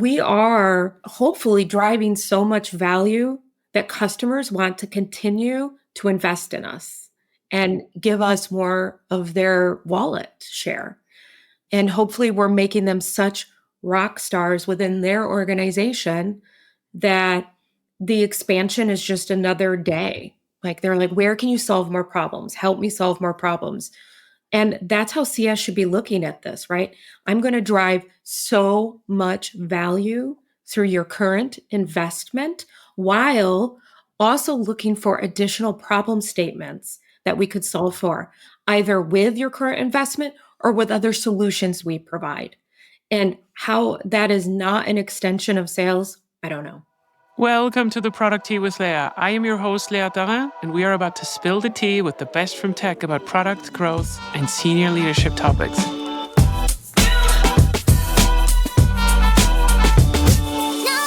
we are hopefully driving so much value that customers want to continue to invest in us and give us more of their wallet share. And hopefully we're making them such rock stars within their organization that the expansion is just another day. Like they're like, where can you solve more problems? Help me solve more problems. And that's how CS should be looking at this, right? I'm going to drive so much value through your current investment while also looking for additional problem statements that we could solve for, either with your current investment or with other solutions we provide. And how that is not an extension of sales, I don't know. Welcome to the Product Tea with Leah. I am your host, Leah Darin, and we are about to spill the tea with the best from tech about product growth and senior leadership topics.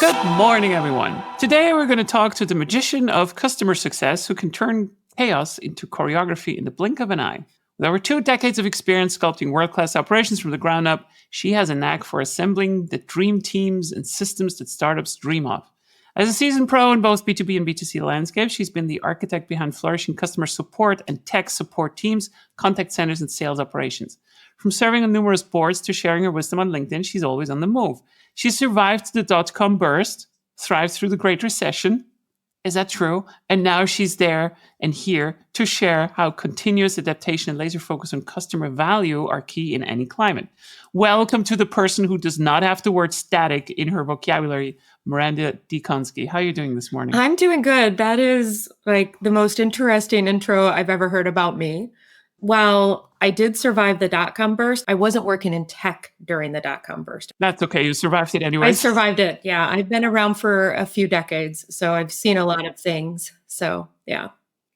Good morning, everyone. Today, we're going to talk to the magician of customer success who can turn chaos into choreography in the blink of an eye. With over 2 decades of experience sculpting world-class operations from the ground up, she has a knack for assembling the dream teams and systems that startups dream of. As a seasoned pro in both B2B and B2C landscapes, she's been the architect behind flourishing customer support and tech support teams, contact centers, and sales operations. From serving on numerous boards to sharing her wisdom on LinkedIn, she's always on the move. She survived the dot-com burst, thrived through the Great Recession. Is that true? And now she's there and here to share how continuous adaptation and laser focus on customer value are key in any climate. Welcome to the person who does not have the word static in her vocabulary, Maranda Dziekonski. How are you doing this morning? I'm doing good. That is like the most interesting intro I've ever heard about me. While I did survive the dot-com burst, I wasn't working in tech during the dot-com burst. That's okay. You survived it anyway. I survived it. Yeah. I've been around for a few decades, so I've seen a lot of things. So, yeah.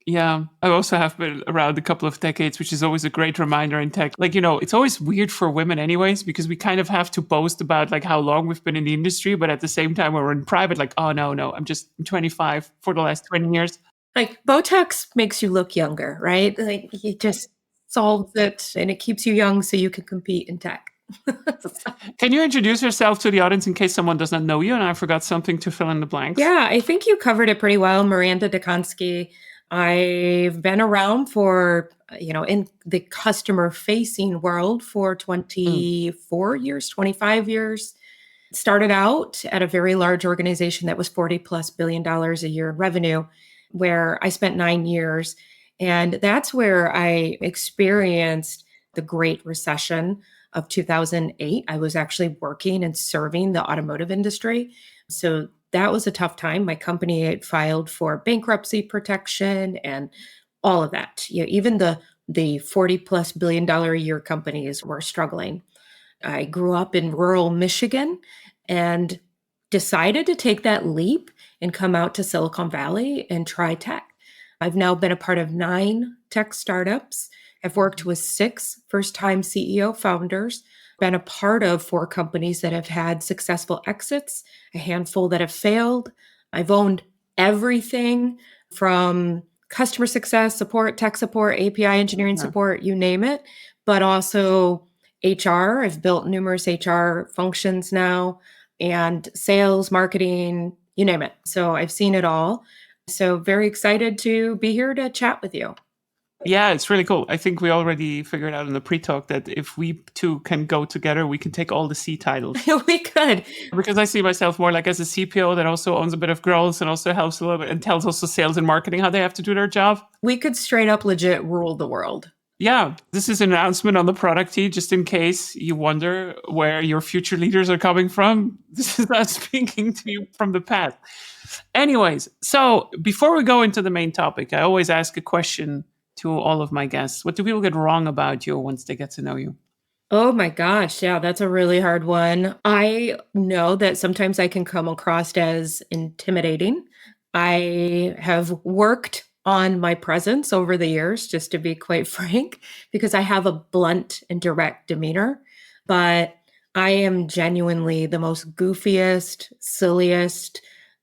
Yeah, I also have been around a couple of decades, which is always a great reminder in tech. Like, it's always weird for women anyways, because we kind of have to boast about like how long we've been in the industry. But at the same time, when we're in private, like, oh, no, I'm 25 for the last 20 years. Like Botox makes you look younger, right? Like it just solves it and it keeps you young so you can compete in tech. Can you introduce yourself to the audience in case someone does not know you and I forgot something to fill in the blanks? Yeah, I think you covered it pretty well. Maranda Dziekonski. I've been around for, in the customer facing world for 24 years, 25 years. Started out at a very large organization that was $40+ billion a year in revenue, where I spent 9 years. And that's where I experienced the Great Recession of 2008. I was actually working and serving the automotive industry. So that was a tough time. My company had filed for bankruptcy protection and all of that. Even the $40+ billion a year companies were struggling. I grew up in rural Michigan and decided to take that leap and come out to Silicon Valley and try tech. I've now been a part of 9 tech startups. I've worked with 6 first-time CEO founders, been a part of 4 companies that have had successful exits, a handful that have failed. I've owned everything from customer success, support, tech support, API engineering support, you name it, but also HR. I've built numerous HR functions now, and sales, marketing, you name it. So I've seen it all. So very excited to be here to chat with you. Yeah, it's really cool. I think we already figured out in the pre-talk that if we two can go together, we can take all the C titles. We could. Because I see myself more like as a CPO that also owns a bit of growth and also helps a little bit and tells also sales and marketing how they have to do their job. We could straight up legit rule the world. Yeah, this is an announcement on the Product Tea, just in case you wonder where your future leaders are coming from. This is not speaking to you from the past. Anyways, so before we go into the main topic, I always ask a question to all of my guests. What do people get wrong about you once they get to know you? Oh my gosh. Yeah, that's a really hard one. I know that sometimes I can come across as intimidating. I have worked on my presence over the years, just to be quite frank, because I have a blunt and direct demeanor. But I am genuinely the most goofiest, silliest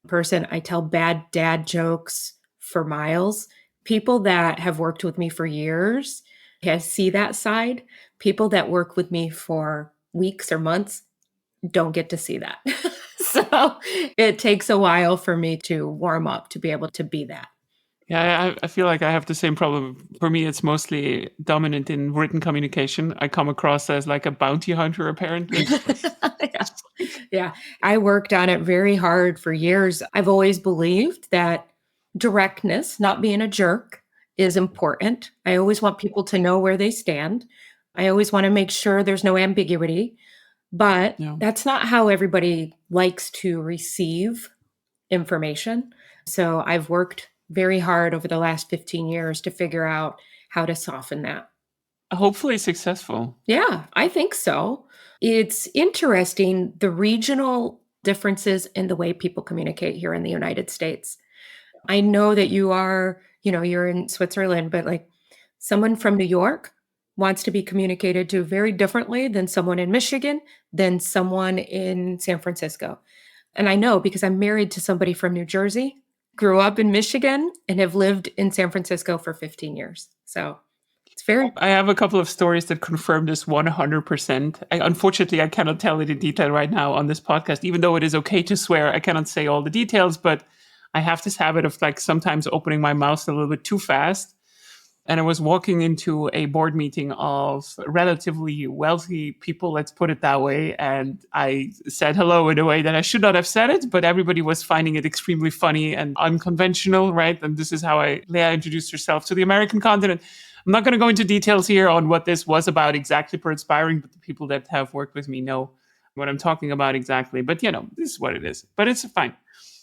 person. I tell bad dad jokes for miles. People that have worked with me for years see that side. People that work with me for weeks or months don't get to see that. So it takes a while for me to warm up to be able to be that. Yeah, I feel like I have the same problem. For me, it's mostly dominant in written communication. I come across as like a bounty hunter, apparently. Yeah. Yeah. I worked on it very hard for years. I've always believed that directness, not being a jerk, is important. I always want people to know where they stand. I always want to make sure there's no ambiguity, but Yeah. that's not how everybody likes to receive information. So I've worked very hard over the last 15 years to figure out how to soften that. Hopefully successful. Yeah, I think so. It's interesting the regional differences in the way people communicate here in the United States. I know that you're in Switzerland, but like someone from New York wants to be communicated to very differently than someone in Michigan, than someone in San Francisco. And I know because I'm married to somebody from New Jersey, grew up in Michigan, and have lived in San Francisco for 15 years. So it's very, I have a couple of stories that confirm this 100%. Unfortunately, I cannot tell it in detail right now on this podcast, even though it is okay to swear. I cannot say all the details, but I have this habit of like sometimes opening my mouth a little bit too fast. And I was walking into a board meeting of relatively wealthy people, let's put it that way. And I said hello in a way that I should not have said it, but everybody was finding it extremely funny and unconventional, right? And this is how Leah introduced herself to the American continent. I'm not going to go into details here on what this was about exactly for Inspiring, but the people that have worked with me know what I'm talking about exactly. But, this is what it is. But it's fine.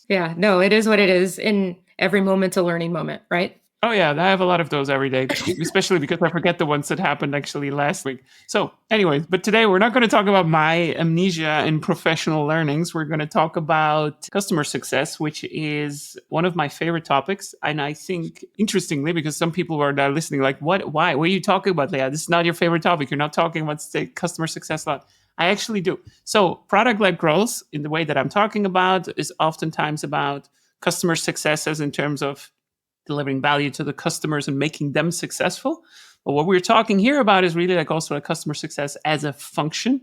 yeah, no, it is what it is. In every moment's a learning moment, right? Oh, yeah, I have a lot of those every day, especially because I forget the ones that happened actually last week. So, anyways, but today we're not going to talk about my amnesia in professional learnings. We're going to talk about customer success, which is one of my favorite topics. And I think, interestingly, because some people are now listening, like, what, why? What are you talking about, Leah? This is not your favorite topic. You're not talking about customer success a lot. I actually do. So, product-led growth, in the way that I'm talking about, is oftentimes about customer success as in terms of delivering value to the customers and making them successful. But what we're talking here about is really like also a customer success as a function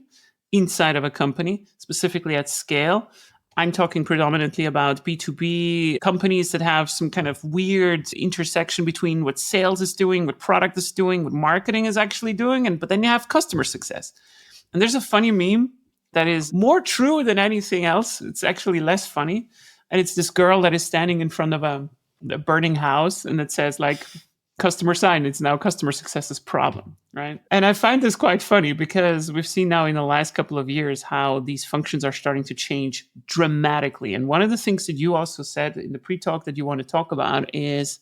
inside of a company, specifically at scale. I'm talking predominantly about B2B companies that have some kind of weird intersection between what sales is doing, what product is doing, what marketing is actually doing, but then you have customer success. And there's a funny meme that is more true than anything else. It's actually less funny. And it's this girl that is standing in front of a burning house and it says like customer sign, it's now customer success's problem, right? And I find this quite funny because we've seen now in the last couple of years how these functions are starting to change dramatically. And one of the things that you also said in the pre-talk that you want to talk about is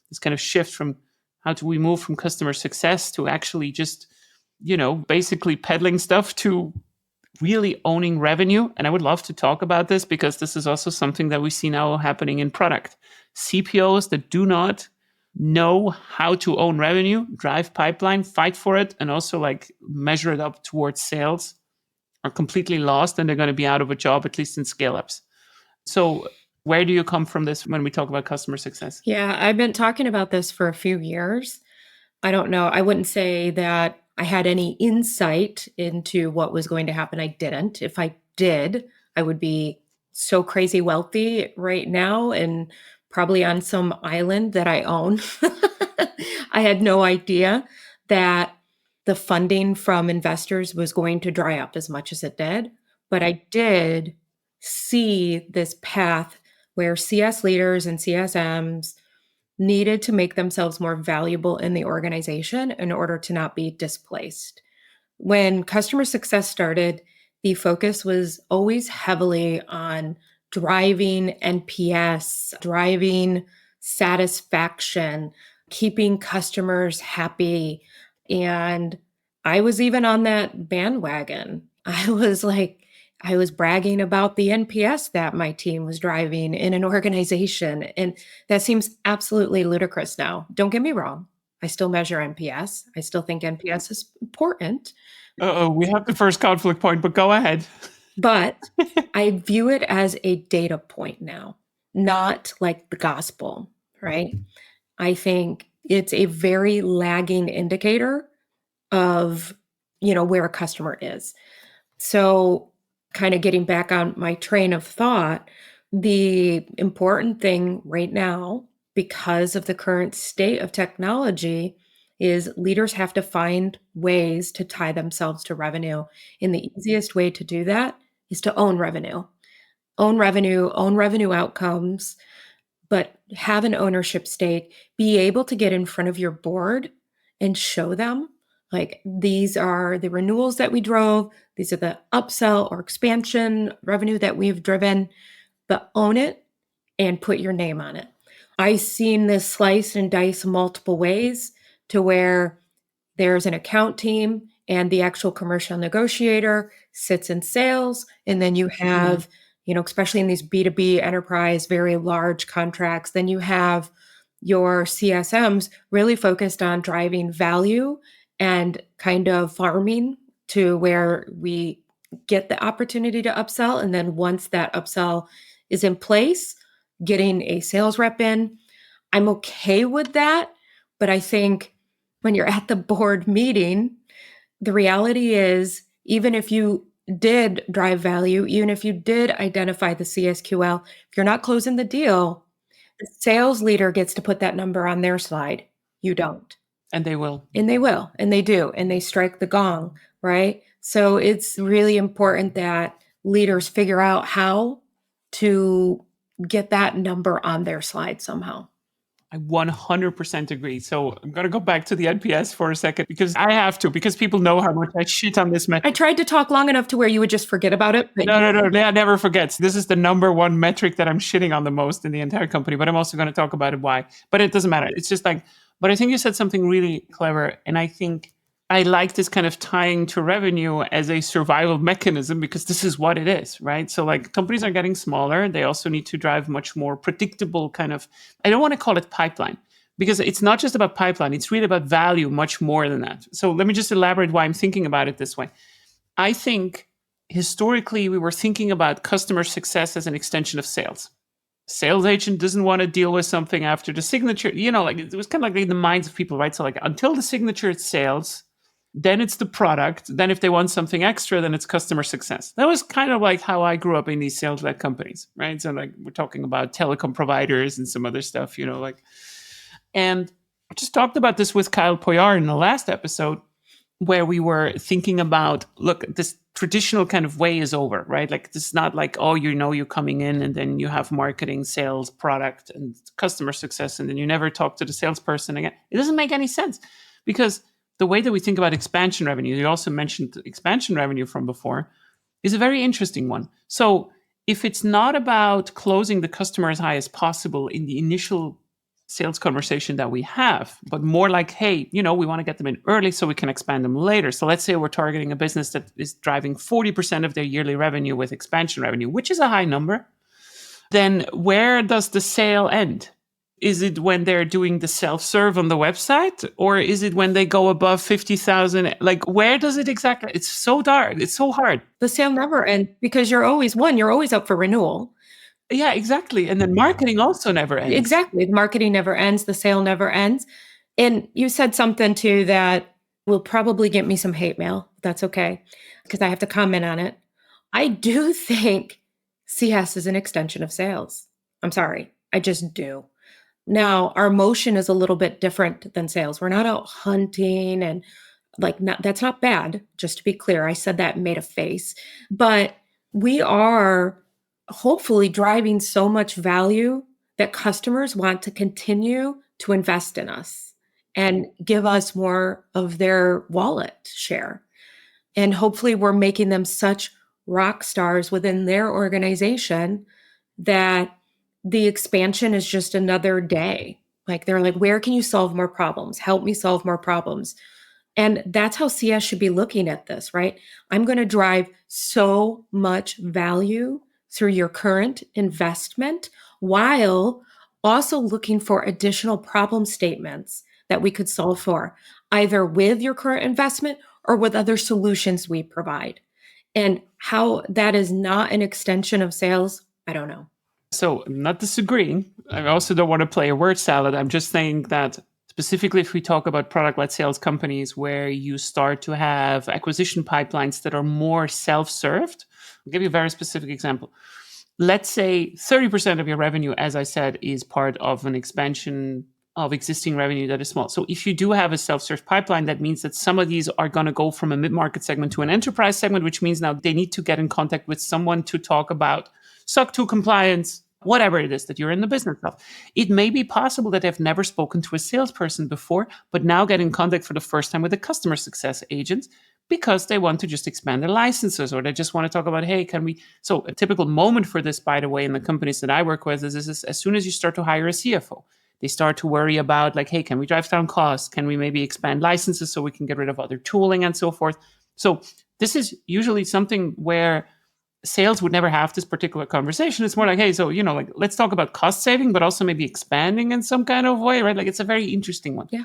this kind of shift from how do we move from customer success to actually just, basically peddling stuff to really owning revenue. And I would love to talk about this because this is also something that we see now happening in product. CPOs that do not know how to own revenue, drive pipeline, fight for it, and also like measure it up towards sales are completely lost and they're going to be out of a job, at least in scale ups. So where do you come from this when we talk about customer success? Yeah, I've been talking about this for a few years. I don't know. I wouldn't say that I had any insight into what was going to happen. I didn't. If I did, I would be so crazy wealthy right now and probably on some island that I own. I had no idea that the funding from investors was going to dry up as much as it did. But I did see this path where CS leaders and CSMs needed to make themselves more valuable in the organization in order to not be displaced. When customer success started, the focus was always heavily on driving NPS, driving satisfaction, keeping customers happy. And I was even on that bandwagon. I was bragging about the NPS that my team was driving in an organization. And that seems absolutely ludicrous now. Don't get me wrong. I still measure NPS. I still think NPS is important. We have the first conflict point, but go ahead. But I view it as a data point now, not like the gospel, right? I think it's a very lagging indicator of, where a customer is. So kind of getting back on my train of thought, the important thing right now, because of the current state of technology, is leaders have to find ways to tie themselves to revenue. And the easiest way to do that is to own revenue outcomes, but have an ownership stake, be able to get in front of your board and show them, like, these are the renewals that we drove, these are the upsell or expansion revenue that we've driven, but own it and put your name on it. I've seen this slice and dice multiple ways, to where there's an account team and the actual commercial negotiator sits in sales. And then you have, especially in these B2B enterprise, very large contracts, then you have your CSMs really focused on driving value and kind of farming to where we get the opportunity to upsell. And then once that upsell is in place, getting a sales rep in. I'm okay with that. But I think when you're at the board meeting, the reality is, even if you did drive value, even if you did identify the CSQL, if you're not closing the deal, the sales leader gets to put that number on their slide. You don't. And they will. And they will. And they do. And they strike the gong, right? So it's really important that leaders figure out how to get that number on their slide somehow. I 100% agree. So I'm going to go back to the NPS for a second, because I have to, because people know how much I shit on this metric. I tried to talk long enough to where you would just forget about it. But No, I never forgets. This is the number one metric that I'm shitting on the most in the entire company, but I'm also going to talk about it why. But it doesn't matter. It's just like, but I think you said something really clever. And I think I like this kind of tying to revenue as a survival mechanism, because this is what it is, right? So like, companies are getting smaller. They also need to drive much more predictable kind of, I don't want to call it pipeline, because it's not just about pipeline. It's really about value much more than that. So let me just elaborate why I'm thinking about it this way. I think historically we were thinking about customer success as an extension of sales. Sales agent doesn't want to deal with something after the signature, like it was kind of like in the minds of people, right? So like, until the signature, it's sales. Then it's the product. Then if they want something extra, then it's customer success. That was kind of like how I grew up in these sales-led companies, right? So like, we're talking about telecom providers and some other stuff, and I just talked about this with Kyle Poyar in the last episode, where we were thinking about, look, this traditional kind of way is over, right? Like, this is not like, oh, you're coming in and then you have marketing, sales, product, and customer success, and then you never talk to the salesperson again. It doesn't make any sense, because the way that we think about expansion revenue, you also mentioned expansion revenue from before, is a very interesting one. So if it's not about closing the customer as high as possible in the initial sales conversation that we have, but more like, hey, we want to get them in early so we can expand them later. So let's say we're targeting a business that is driving 40% of their yearly revenue with expansion revenue, which is a high number. Then where does the sale end? Is it when they're doing the self-serve on the website? Or is it when they go above 50,000? Like, where does it exactly? It's so dark. It's so hard. The sale never ends, because you're always up for renewal. Yeah, exactly. And then marketing also never ends. Exactly. Marketing never ends. The sale never ends. And you said something too that will probably get me some hate mail. That's okay, because I have to comment on it. I do think CS is an extension of sales. I'm sorry. I just do. Now, our motion is a little bit different than sales. We're not out hunting, and that's not bad. Just to be clear, I said that and made a face, but we are hopefully driving so much value that customers want to continue to invest in us and give us more of their wallet share. And hopefully we're making them such rock stars within their organization that the expansion is just another day. Like, they're like, where can you solve more problems? Help me solve more problems. And that's how CS should be looking at this, right? I'm going to drive so much value through your current investment, while also looking for additional problem statements that we could solve for, either with your current investment or with other solutions we provide. And how that is not an extension of sales, I don't know. So I'm not disagreeing. I also don't want to play a word salad. I'm just saying that specifically if we talk about product-led sales companies where you start to have acquisition pipelines that are more self-served, I'll give you a very specific example. Let's say 30% of your revenue, as I said, is part of an expansion of existing revenue that is small. So if you do have a self-serve pipeline, that means that some of these are going to go from a mid-market segment to an enterprise segment, which means now they need to get in contact with someone to talk about SOC 2 compliance, whatever it is that you're in the business of. It may be possible that they've never spoken to a salesperson before, but now get in contact for the first time with a customer success agent because they want to just expand their licenses, or they just want to talk about, hey, can we? So a typical moment for this, by the way, in the companies that I work with is as soon as you start to hire a CFO, they start to worry about like, hey, can we drive down costs? Can we maybe expand licenses so we can get rid of other tooling and so forth? So this is usually something where sales would never have this particular conversation. It's more like, hey, so, like, let's talk about cost saving, but also maybe expanding in some kind of way, right? Like, it's a very interesting one. Yeah.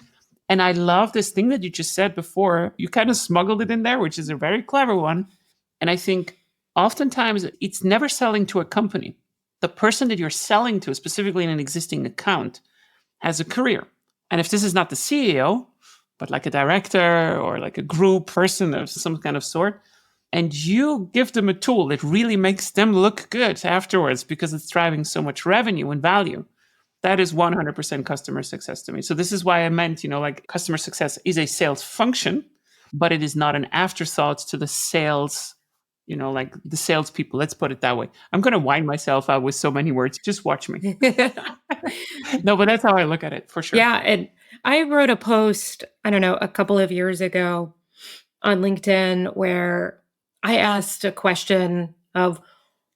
And I love this thing that you just said before. You kind of smuggled it in there, which is a very clever one. And I think oftentimes it's never selling to a company. The person that you're selling to, specifically in an existing account, has a career. And if this is not the CEO, but like a director or like a group person of some kind of sort, and you give them a tool that really makes them look good afterwards because it's driving so much revenue and value, that is 100% customer success to me. So this is why I meant, like, customer success is a sales function, but it is not an afterthought to the sales, like the salespeople. Let's put it that way. I'm going to wind myself out with so many words. Just watch me. No, but that's how I look at it, for sure. Yeah. And I wrote a post, I don't know, a couple of years ago on LinkedIn where I asked a question of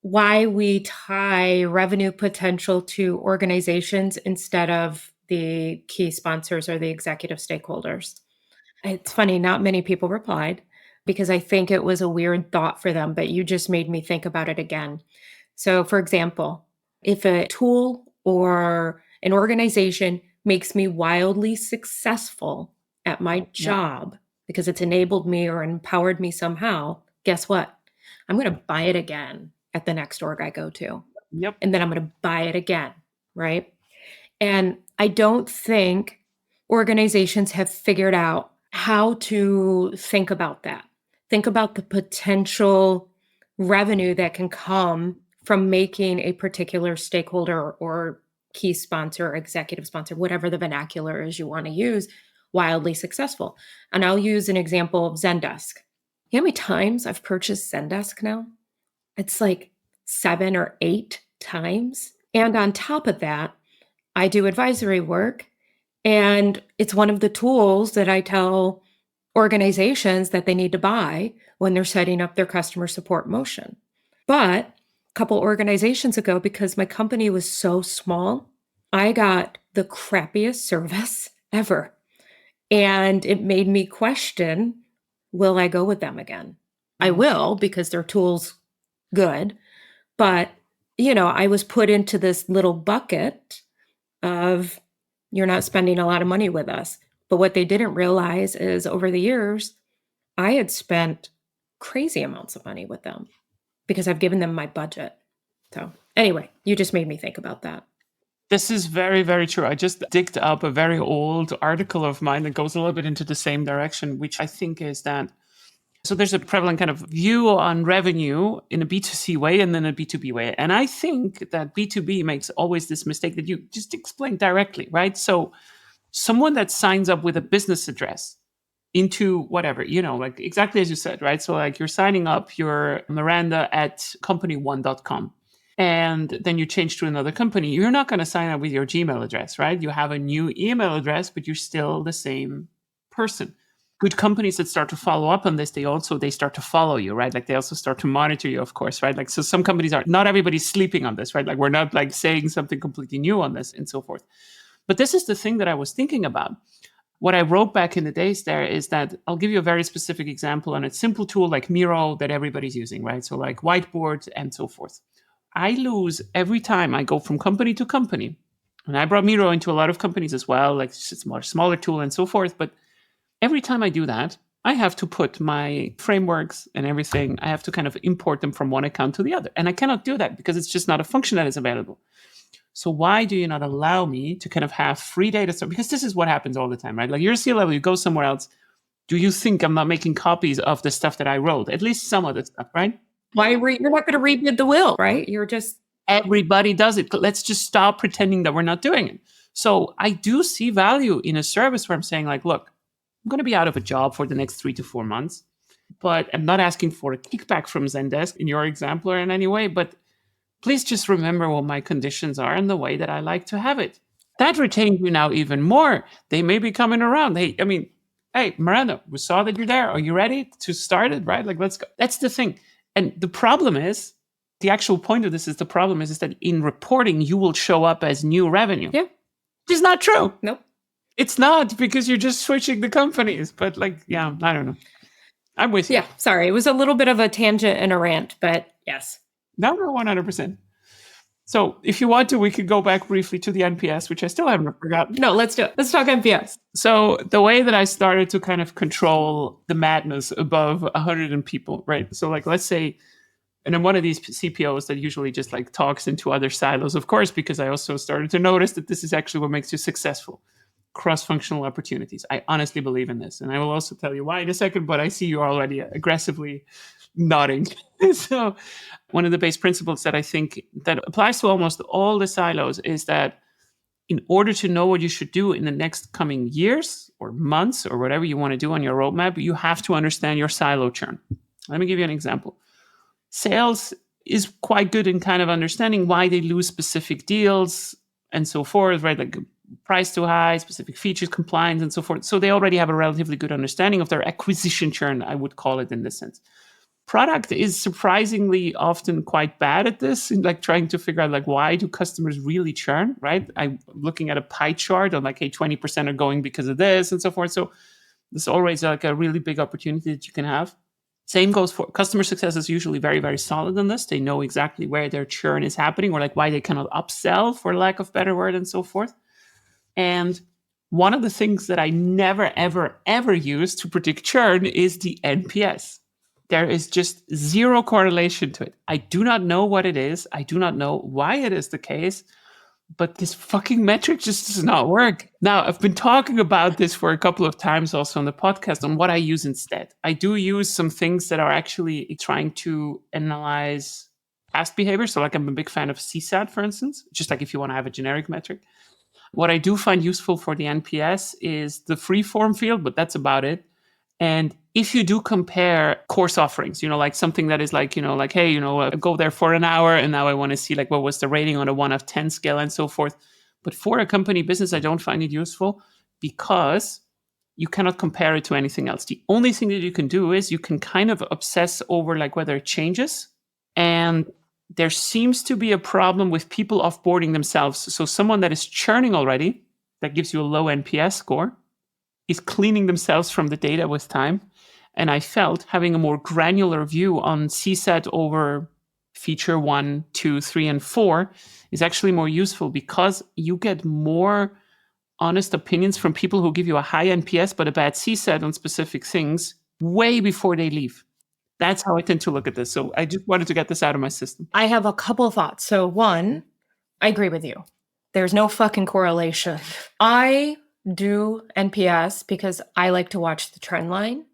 why we tie revenue potential to organizations instead of the key sponsors or the executive stakeholders. It's funny, not many people replied because I think it was a weird thought for them, but you just made me think about it again. So, for example, if a tool or an organization makes me wildly successful at my job because it's enabled me or empowered me somehow, guess what? I'm going to buy it again at the next org I go to. Yep. And then I'm going to buy it again, right? And I don't think organizations have figured out how to think about that. Think about the potential revenue that can come from making a particular stakeholder or key sponsor, executive sponsor, whatever the vernacular is you want to use, wildly successful. And I'll use an example of Zendesk. You know how many times I've purchased Zendesk now? It's like 7 or 8 times. And on top of that, I do advisory work, and it's one of the tools that I tell organizations that they need to buy when they're setting up their customer support motion. But a couple organizations ago, because my company was so small, I got the crappiest service ever. And it made me question, will I go with them again? I will, because their tool's good. But, I was put into this little bucket of, you're not spending a lot of money with us. But what they didn't realize is over the years, I had spent crazy amounts of money with them because I've given them my budget. So anyway, you just made me think about that. This is very, very true. I just digged up a very old article of mine that goes a little bit into the same direction, which I think is that, so there's a prevalent kind of view on revenue in a B2C way and then a B2B way. And I think that B2B makes always this mistake that you just explained directly, right? So someone that signs up with a business address into whatever, like exactly as you said, right? So like you're signing up your Maranda at company1.com. And then you change to another company, you're not going to sign up with your Gmail address, right? You have a new email address, but you're still the same person. Good companies that start to follow up on this, they start to follow you, right? Like they also start to monitor you, of course, right? Like, so some companies not everybody's sleeping on this, right? Like we're not like saying something completely new on this and so forth. But this is the thing that I was thinking about. What I wrote back in the days there is that I'll give you a very specific example on a simple tool like Miro that everybody's using, right? So like whiteboard and so forth. I lose every time I go from company to company. And I brought Miro into a lot of companies as well, like it's a much smaller tool and so forth. But every time I do that, I have to put my frameworks and everything, I have to kind of import them from one account to the other. And I cannot do that because it's just not a function that is available. So why do you not allow me to kind of have free data? So, because this is what happens all the time, right? Like you're a C-level, you go somewhere else. Do you think I'm not making copies of the stuff that I wrote? At least some of the stuff, right? You're not going to rebid the will, right? You're just Everybody does it. Let's just stop pretending that we're not doing it. So I do see value in a service where I'm saying like, look, I'm going to be out of a job for the next 3 to 4 months, but I'm not asking for a kickback from Zendesk in your example or in any way, but please just remember what my conditions are and the way that I like to have it. That retains you now even more. They may be coming around. Hey, Miranda, we saw that you're there. Are you ready to start it? Right? Like, let's go. That's the thing. And the problem is, the actual point of this is that in reporting, you will show up as new revenue. Yeah. Which is not true. Nope. It's not, because you're just switching the companies. But I don't know. I'm with you. Yeah, sorry. It was a little bit of a tangent and a rant, but yes. No, 100%. So if you want to, we could go back briefly to the NPS, which I still haven't forgotten. No, let's do it. Let's talk NPS. So the way that I started to kind of control the madness above 100 people, right? So let's say, and I'm one of these CPOs that usually just talks into other silos, of course, because I also started to notice that this is actually what makes you successful. Cross-functional opportunities. I honestly believe in this. And I will also tell you why in a second, but I see you already aggressively nodding. So one of the base principles that I think that applies to almost all the silos is that in order to know what you should do in the next coming years or months or whatever you want to do on your roadmap, you have to understand your silo churn. Let me give you an example. Sales is quite good in kind of understanding why they lose specific deals and so forth, right? Like price too high, specific features, compliance, and so forth. So they already have a relatively good understanding of their acquisition churn, I would call it in this sense. Product is surprisingly often quite bad at this, in trying to figure out why do customers really churn, right? I'm looking at a pie chart on hey, 20% are going because of this and so forth. So there's always a really big opportunity that you can have. Same goes for customer success is usually very, very solid on this. They know exactly where their churn is happening or why they cannot upsell, for lack of better word, and so forth. And one of the things that I never, ever, ever use to predict churn is the NPS. There is just zero correlation to it. I do not know what it is. I do not know why it is the case, but this fucking metric just does not work. Now, I've been talking about this for a couple of times also on the podcast on what I use instead. I do use some things that are actually trying to analyze past behavior. So I'm a big fan of CSAT, for instance, just if you want to have a generic metric. What I do find useful for the NPS is the freeform field, but that's about it. And if you do compare course offerings, something that is hey, I go there for an hour and now I want to see what was the rating on a 1 of 10 scale and so forth. But for a company business, I don't find it useful because you cannot compare it to anything else. The only thing that you can do is you can kind of obsess over whether it changes. And there seems to be a problem with people offboarding themselves. So someone that is churning already, that gives you a low NPS score, is cleaning themselves from the data with time. And I felt having a more granular view on CSAT over feature 1, 2, 3, and 4 is actually more useful because you get more honest opinions from people who give you a high NPS but a bad CSAT on specific things way before they leave. That's how I tend to look at this. So I just wanted to get this out of my system. I have a couple of thoughts. So one, I agree with you. There's no fucking correlation. I do NPS because I like to watch the trend line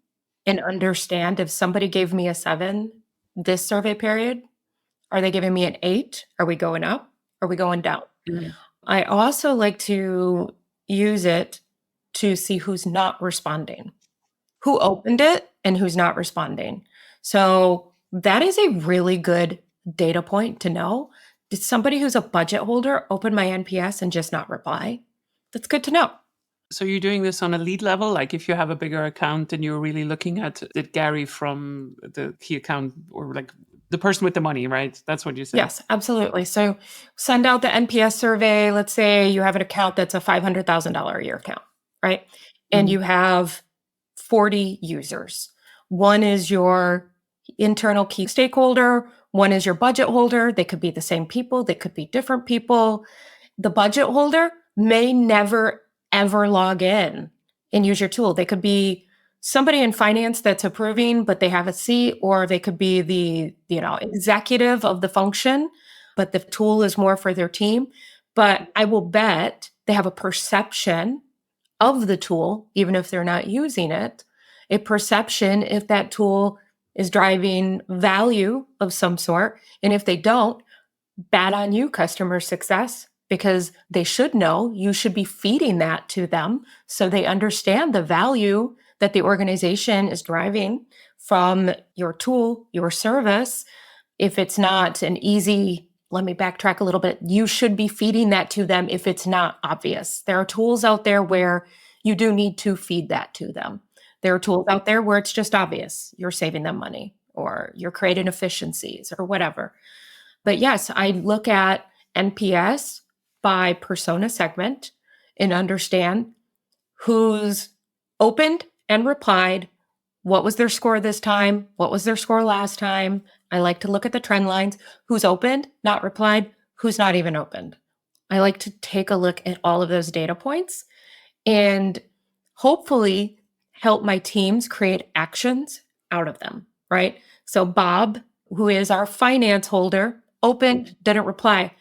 and understand if somebody gave me a 7 this survey period, are they giving me an 8? Are we going up? Are we going down? Mm-hmm. I also like to use it to see who's not responding, who opened it and who's not responding. So that is a really good data point to know. Did somebody who's a budget holder open my NPS and just not reply? That's good to know. So you're doing this on a lead level? If you have a bigger account and you're really looking at, did Gary from the key account or the person with the money, right? That's what you said? Yes, absolutely. So send out the NPS survey. Let's say you have an account that's a $500,000 a year account, right? And you have 40 users. One is your internal key stakeholder. One is your budget holder. They could be the same people. They could be different people. The budget holder may never, ever log in and use your tool. They could be somebody in finance that's approving, but they have a seat, or they could be the, executive of the function, but the tool is more for their team. But I will bet they have a perception of the tool, even if they're not using it, a perception if that tool is driving value of some sort. And if they don't, bad on you, customer success, because they should know. You should be feeding that to them so they understand the value that the organization is driving from your tool, your service. If it's not an easy, let me backtrack a little bit. You should be feeding that to them if it's not obvious. There are tools out there where you do need to feed that to them. There are tools out there where it's just obvious. You're saving them money or you're creating efficiencies or whatever. But yes, I look at NPS by persona segment and understand who's opened and replied. What was their score this time? What was their score last time? I like to look at the trend lines. Who's opened, not replied, who's not even opened. I like to take a look at all of those data points and hopefully help my teams create actions out of them, right? So Bob, who is our finance holder, opened, didn't reply.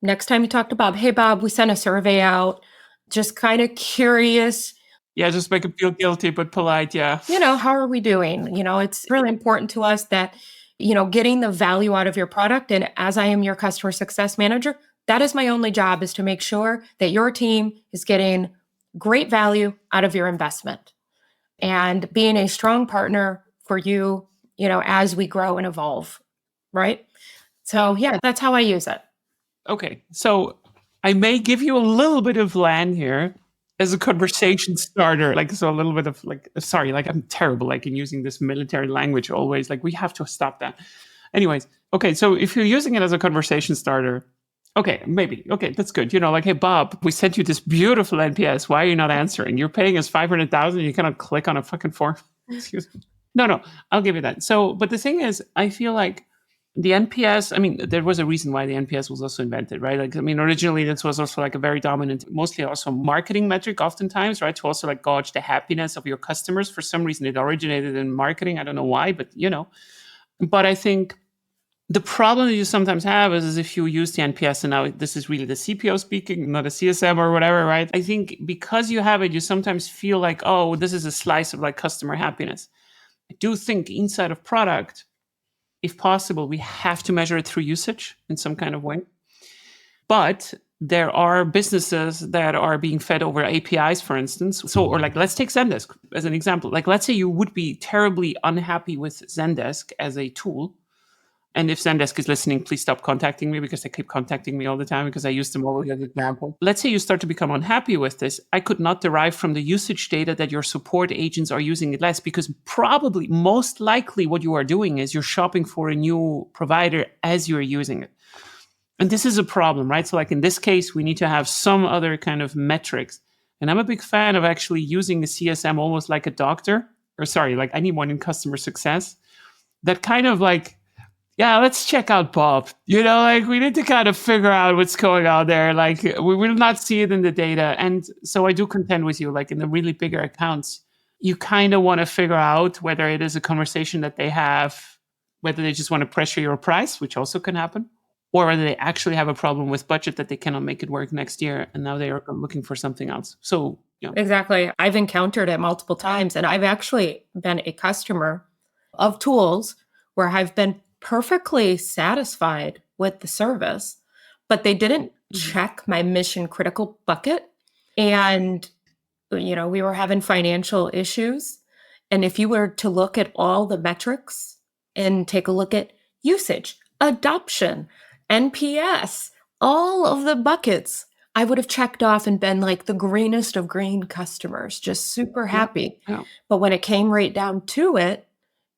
Next time you talk to Bob, hey, Bob, we sent a survey out, just kind of curious. Yeah, just make him feel guilty, but polite. Yeah. How are we doing? It's really important to us that, getting the value out of your product. And as I am your customer success manager, that is my only job, is to make sure that your team is getting great value out of your investment and being a strong partner for you, as we grow and evolve. Right. So yeah, that's how I use it. Okay. So I may give you a little bit of land here as a conversation starter. So a little bit of sorry, I'm terrible in using this military language always. We have to stop that. Anyways, okay. So if you're using it as a conversation starter, okay, maybe. Okay, that's good. Hey, Bob, we sent you this beautiful NPS. Why are you not answering? You're paying us $500,000. You cannot click on a fucking form. Excuse me. No, I'll give you that. So, but the thing is, I feel like the NPS, there was a reason why the NPS was also invented, right? Originally this was also a very dominant, mostly also marketing metric oftentimes, right? To also gauge the happiness of your customers. For some reason, it originated in marketing. I don't know why, but But I think the problem that you sometimes have is if you use the NPS, and now this is really the CPO speaking, not a CSM or whatever, right? I think because you have it, you sometimes feel like, oh, this is a slice of customer happiness. I do think inside of product, if possible, we have to measure it through usage in some kind of way. But there are businesses that are being fed over APIs, for instance. So, or let's take Zendesk as an example. Let's say you would be terribly unhappy with Zendesk as a tool. And if Zendesk is listening, please stop contacting me because they keep contacting me all the time because I use them all as an example. Let's say you start to become unhappy with this. I could not derive from the usage data that your support agents are using it less, because probably most likely what you are doing is you're shopping for a new provider as you're using it. And this is a problem, right? So in this case, we need to have some other kind of metrics. And I'm a big fan of actually using a CSM almost like a doctor, or sorry, anyone in customer success, that kind of yeah, let's check out Bob. We need to kind of figure out what's going on there. We will not see it in the data. And so I do contend with you, in the really bigger accounts, you kind of want to figure out whether it is a conversation that they have, whether they just want to pressure your price, which also can happen, or whether they actually have a problem with budget that they cannot make it work next year. And now they are looking for something else. So, yeah. Exactly. I've encountered it multiple times. And I've actually been a customer of tools where I've been perfectly satisfied with the service, but they didn't check my mission critical bucket. And, we were having financial issues. And if you were to look at all the metrics and take a look at usage, adoption, NPS, all of the buckets, I would have checked off and been the greenest of green customers, just super happy. Yeah. But when it came right down to it,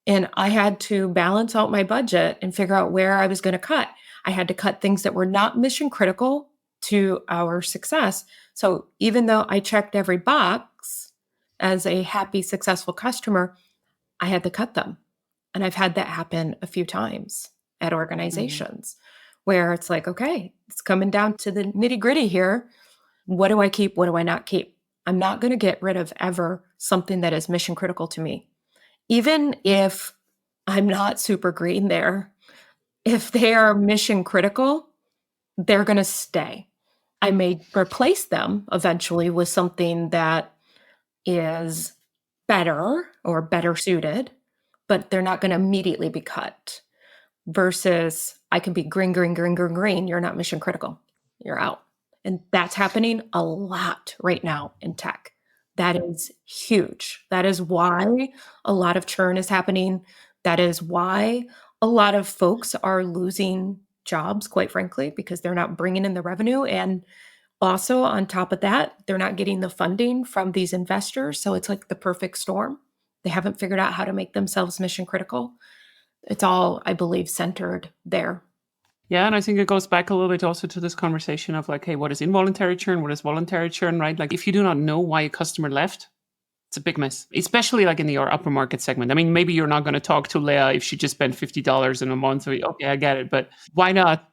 and I had to balance out my budget and figure out where I was going to cut, I had to cut things that were not mission critical to our success. So even though I checked every box as a happy, successful customer, I had to cut them. And I've had that happen a few times at organizations where it's okay, it's coming down to the nitty gritty here. What do I keep? What do I not keep? I'm not going to get rid of ever something that is mission critical to me. Even if I'm not super green there, if they are mission critical, they're going to stay. I may replace them eventually with something that is better or better suited, but they're not going to immediately be cut. Versus I can be green, green, green, green, green. You're not mission critical. You're out. And that's happening a lot right now in tech. That is huge. That is why a lot of churn is happening. That is why a lot of folks are losing jobs, quite frankly, because they're not bringing in the revenue. And also, on top of that, they're not getting the funding from these investors. So it's like the perfect storm. They haven't figured out how to make themselves mission critical. It's all, I believe, centered there. Yeah, and I think it goes back a little bit also to this conversation of like, hey, what is involuntary churn? What is voluntary churn, right? Like if you do not know why a customer left, it's a big mess, especially like in your upper market segment. I mean, maybe you're not going to talk to Leah if she just spent $50 in a month. So, okay, I get it, but why not?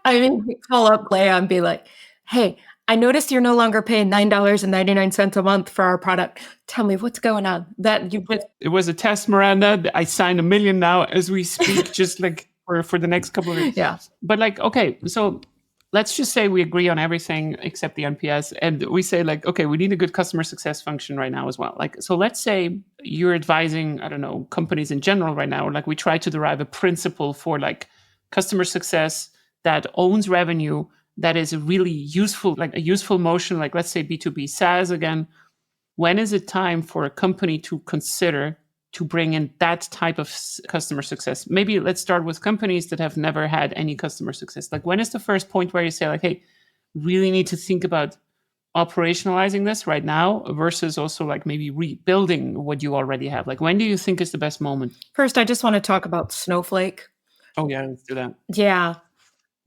I mean, we call up Leah and be like, hey, I noticed you're no longer paying $9.99 a month for our product. Tell me what's going on. It was a test, Miranda. I signed $1 million now as we speak, just like for the next couple of weeks. Yeah. But like, okay, so let's just say we agree on everything except the NPS. And we say like, okay, we need a good customer success function right now as well. Like, so let's say you're advising, I don't know, companies in general right now, or like we try to derive a principle for like customer success that owns revenue, that is really useful, like a useful motion, like let's say B2B SaaS again. When is it time for a company to consider to bring in that type of customer success? Maybe let's start with companies that have never had any customer success. Like when is the first point where you say like, hey, really need to think about operationalizing this right now versus also like maybe rebuilding what you already have? Like when do you think is the best moment? First, I just want to talk about Snowflake. Oh yeah, let's do that. Yeah.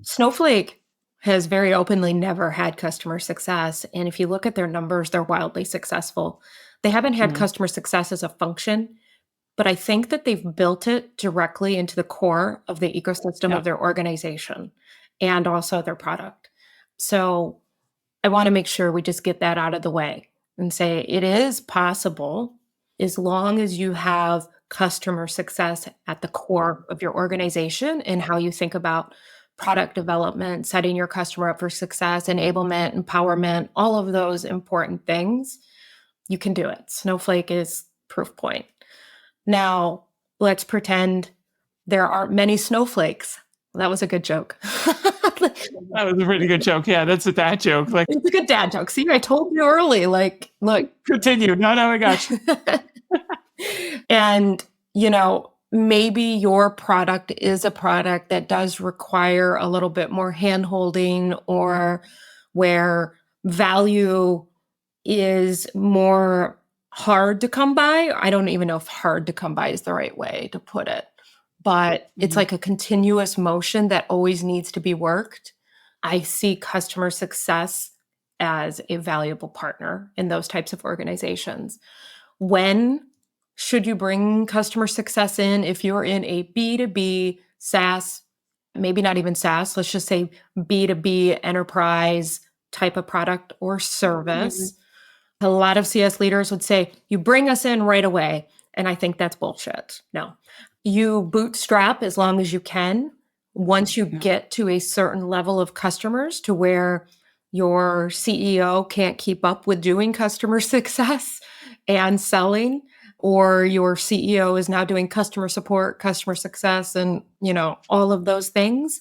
Snowflake has very openly never had customer success. And if you look at their numbers, they're wildly successful. They haven't had customer success as a function, but I think that they've built it directly into the core of the ecosystem of their organization and also their product. So I want to make sure we just get that out of the way and say it is possible as long as you have customer success at the core of your organization and how you think about product development, setting your customer up for success, enablement, empowerment, all of those important things. You can do it. Snowflake is proof point. Now, let's pretend there aren't many snowflakes. That was a good joke. That was a pretty good joke. Yeah, that's a dad joke. Like it's a good dad joke. See, I told you early. Like, look. Continue. No, I got you. And, maybe your product is a product that does require a little bit more hand-holding or where value is more hard to come by. I don't even know if hard to come by is the right way to put it, but it's like a continuous motion that always needs to be worked. I see customer success as a valuable partner in those types of organizations. When should you bring customer success in? If you're in a B2B SaaS, maybe not even SaaS, let's just say B2B enterprise type of product or service. A lot of CS leaders would say, you bring us in right away. And I think that's bullshit. No, you bootstrap as long as you can. Once you get to a certain level of customers to where your CEO can't keep up with doing customer success and selling, or your CEO is now doing customer support, customer success, and all of those things,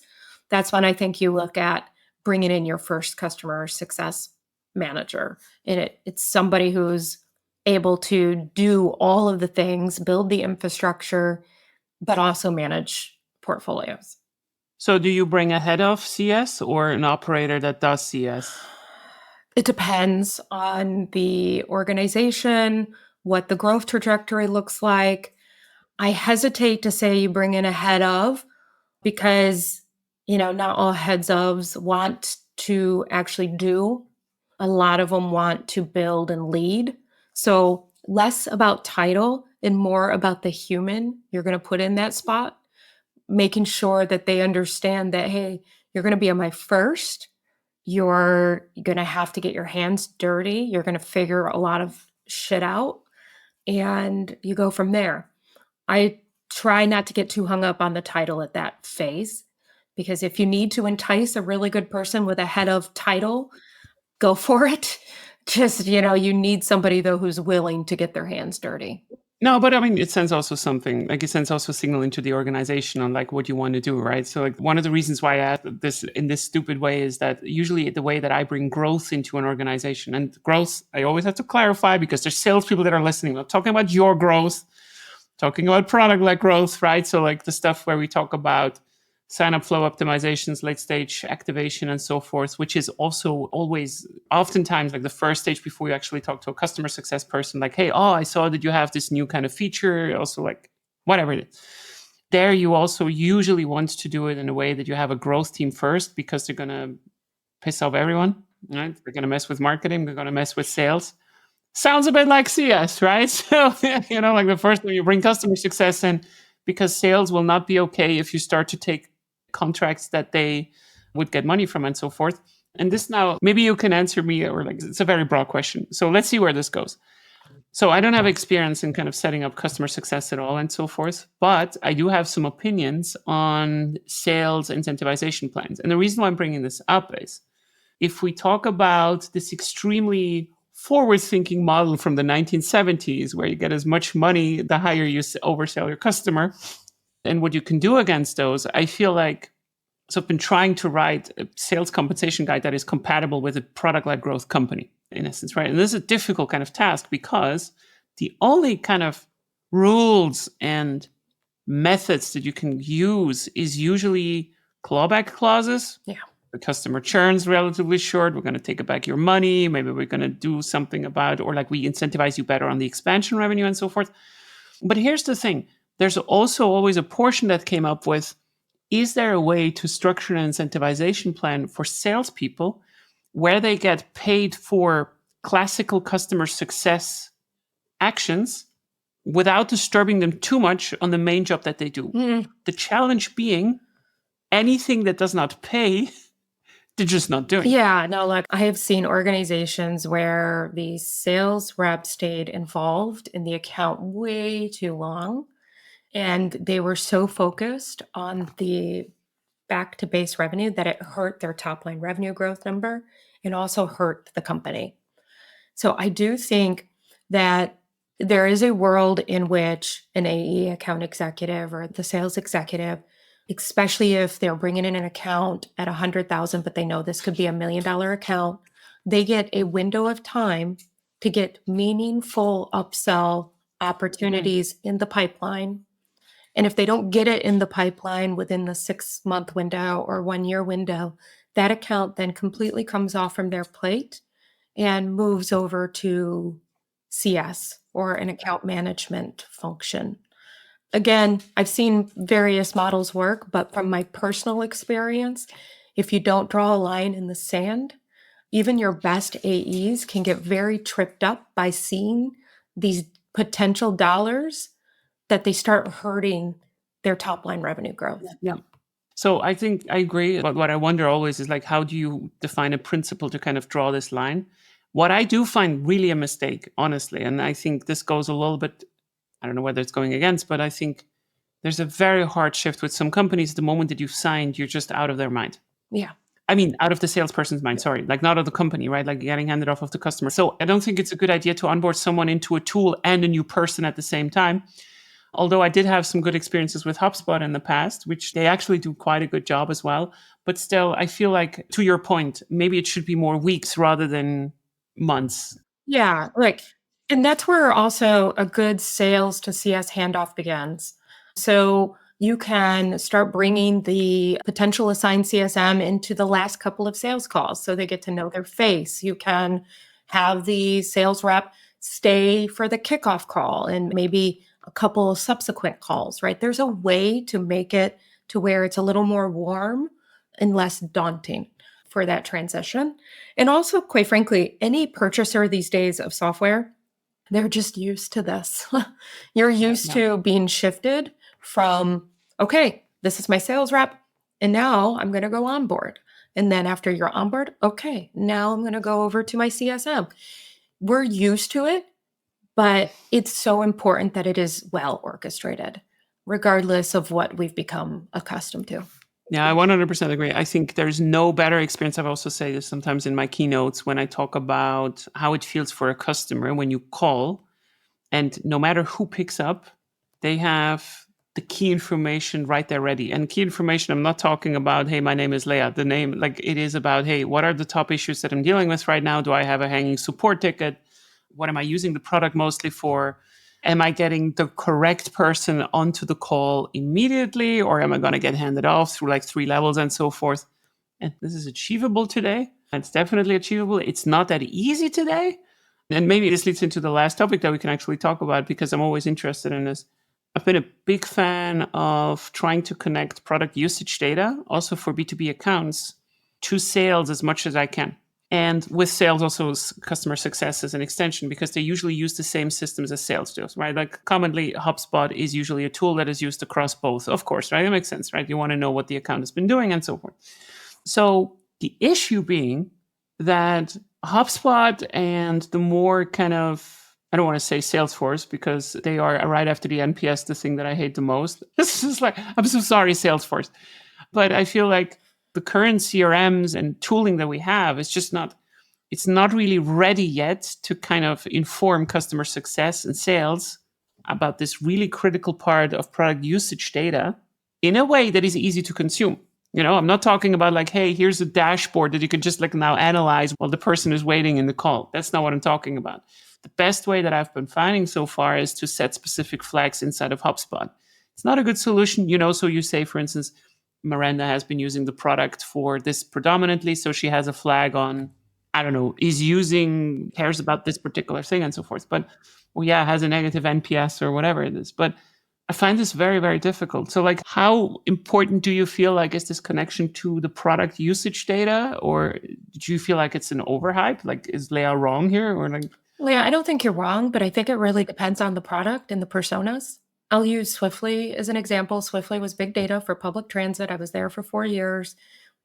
that's when I think you look at bringing in your first customer success manager. And it's somebody who's able to do all of the things, build the infrastructure, but also manage portfolios. So do you bring a head of CS or an operator that does CS? It depends on the organization, what the growth trajectory looks like. I hesitate to say you bring in a head of because, not all heads ofs want to actually do. A lot of them want to build and lead. So less about title and more about the human you're going to put in that spot, making sure that they understand that, hey, you're going to be on my first. You're going to have to get your hands dirty. You're going to figure a lot of shit out. And you go from there. I try not to get too hung up on the title at that phase, because if you need to entice a really good person with a head of title, go for it. Just, you need somebody though who's willing to get their hands dirty. No, but I mean, it sends also something, like it sends also a signal into the organization on like what you want to do, right? So like one of the reasons why I add this in this stupid way is that usually the way that I bring growth into an organization, and growth, I always have to clarify because there's salespeople that are listening. I'm not talking about your growth, talking about product-led growth, right? So like the stuff where we talk about sign-up flow optimizations, late-stage activation, and so forth, which is also always, oftentimes, like the first stage before you actually talk to a customer success person, like, hey, I saw that you have this new kind of feature, also like whatever it is. There you also usually want to do it in a way that you have a growth team first because they're going to piss off everyone, right? They're going to mess with marketing, they're going to mess with sales. Sounds a bit like CS, right? So, like the first time you bring customer success in, because sales will not be okay if you start to take contracts that they would get money from and so forth. And this now, maybe you can answer me, or like, it's a very broad question. So let's see where this goes. So I don't have experience in kind of setting up customer success at all and so forth, but I do have some opinions on sales incentivization plans. And the reason why I'm bringing this up is if we talk about this extremely forward-thinking model from the 1970s, where you get as much money the higher you oversell your customer, and what you can do against those, I feel like, so I've been trying to write a sales compensation guide that is compatible with a product-led growth company, in essence, right? And this is a difficult kind of task because the only kind of rules and methods that you can use is usually clawback clauses. Yeah. The customer churn's relatively short. We're going to take back your money. Maybe we're going to do something about, or like we incentivize you better on the expansion revenue and so forth. But here's the thing. There's also always a portion that came up with, is there a way to structure an incentivization plan for salespeople where they get paid for classical customer success actions without disturbing them too much on the main job that they do? The challenge being anything that does not pay, they're just not doing. Yeah, no, look, I have seen organizations where the sales rep stayed involved in the account way too long, and they were so focused on the back to base revenue that it hurt their top line revenue growth number and also hurt the company. So I do think that there is a world in which an AE account executive or the sales executive, especially if they're bringing in an account at 100,000, but they know this could be $1 million account, they get a window of time to get meaningful upsell opportunities in the pipeline. And if they don't get it in the pipeline within the 6-month window or 1-year window, that account then completely comes off from their plate and moves over to CS or an account management function. Again, I've seen various models work, but from my personal experience, if you don't draw a line in the sand, even your best AEs can get very tripped up by seeing these potential dollars that they start hurting their top line revenue growth. Yeah. So I think I agree. But what I wonder always is like, how do you define a principle to kind of draw this line? What I do find really a mistake, honestly, and I think this goes a little bit, I don't know whether it's going against, but I think there's a very hard shift with some companies. The moment that you've signed, you're just out of their mind. Yeah. I mean, out of the salesperson's mind, sorry, like not of the company, right? Like getting handed off of the customer. So I don't think it's a good idea to onboard someone into a tool and a new person at the same time. Although I did have some good experiences with HubSpot in the past, which they actually do quite a good job as well. But still, I feel like, to your point, maybe it should be more weeks rather than months. Yeah, and that's where also a good sales to CS handoff begins. So you can start bringing the potential assigned CSM into the last couple of sales calls so they get to know their face. You can have the sales rep stay for the kickoff call and maybe a couple of subsequent calls, right? There's a way to make it to where it's a little more warm and less daunting for that transition. And also, quite frankly, any purchaser these days of software, they're just used to this. You're used to being shifted from, okay, this is my sales rep, and now I'm going to go on board. And then after you're on board, okay, now I'm going to go over to my CSM. We're used to it, but it's so important that it is well orchestrated, regardless of what we've become accustomed to. Yeah, I 100% agree. I think there's no better experience. I've also say this sometimes in my keynotes when I talk about how it feels for a customer when you call And no matter who picks up, they have the key information right there ready. And key information, I'm not talking about, hey, my name is Leah. The name, like it is about, hey, what are the top issues that I'm dealing with right now? Do I have a hanging support ticket? What am I using the product mostly for? Am I getting the correct person onto the call immediately, or am I going to get handed off through like 3 levels and so forth? And this is achievable today. It's definitely achievable. It's not that easy today. And maybe this leads into the last topic that we can actually talk about, because I'm always interested in this. I've been a big fan of trying to connect product usage data, also for B2B accounts, to sales as much as I can. And with sales, also customer success as an extension, because they usually use the same systems as sales do, right? Like commonly, HubSpot is usually a tool that is used across both, of course, right? That makes sense, right? You want to know what the account has been doing and so forth. So the issue being that HubSpot and the more kind of, I don't want to say Salesforce, because they are right after the NPS, the thing that I hate the most. This is like, I'm so sorry, Salesforce. But I feel like the current CRMs and tooling that we have is just not, it's not really ready yet to kind of inform customer success and sales about this really critical part of product usage data in a way that is easy to consume. I'm not talking about like, hey, here's a dashboard that you can just like now analyze while the person is waiting in the call. That's not what I'm talking about. The best way that I've been finding so far is to set specific flags inside of HubSpot. It's not a good solution, so you say, for instance, Maranda has been using the product for this predominantly, so she has a flag on, I don't know, cares about this particular thing and so forth. But, has a negative NPS or whatever it is. But I find this very, very difficult. So like, how important do you feel like is this connection to the product usage data? Or do you feel like it's an overhype? Like, is Leah wrong here? Or like, Leah, I don't think you're wrong, but I think it really depends on the product and the personas. I'll use Swiftly as an example. Swiftly was big data for public transit. I was there for 4 years.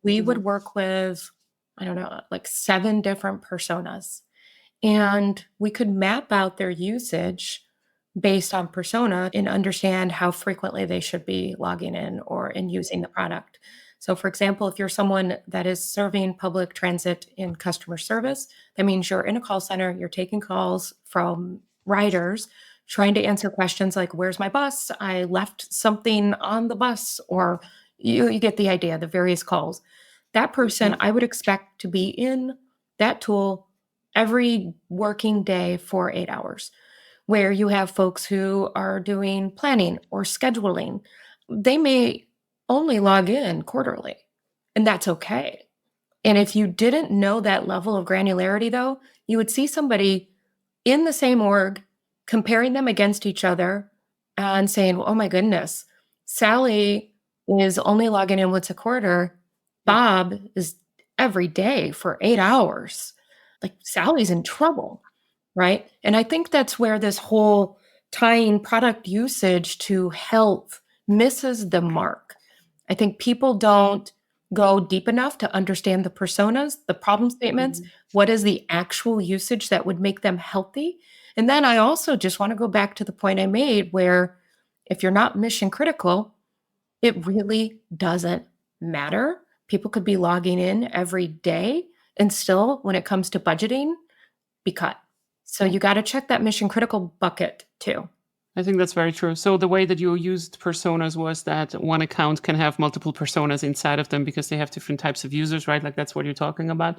We would work with, I don't know, like 7 different personas. And we could map out their usage based on persona and understand how frequently they should be logging in or in using the product. So, for example, if you're someone that is serving public transit in customer service, that means you're in a call center, you're taking calls from riders, trying to answer questions like, where's my bus? I left something on the bus, or you get the idea, the various calls. That person, I would expect to be in that tool every working day for 8 hours, where you have folks who are doing planning or scheduling. They may only log in quarterly, and that's okay. And if you didn't know that level of granularity, though, you would see somebody in the same org comparing them against each other and saying, oh my goodness, Sally is only logging in once a quarter. Bob is every day for 8 hours. Like, Sally's in trouble, right? And I think that's where this whole tying product usage to health misses the mark. I think people don't go deep enough to understand the personas, the problem statements, what is the actual usage that would make them healthy. And then I also just want to go back to the point I made, where if you're not mission critical, it really doesn't matter. People could be logging in every day and still, when it comes to budgeting, be cut. So you got to check that mission critical bucket too. I think that's very true. So the way that you used personas was that one account can have multiple personas inside of them because they have different types of users, right? Like, that's what you're talking about.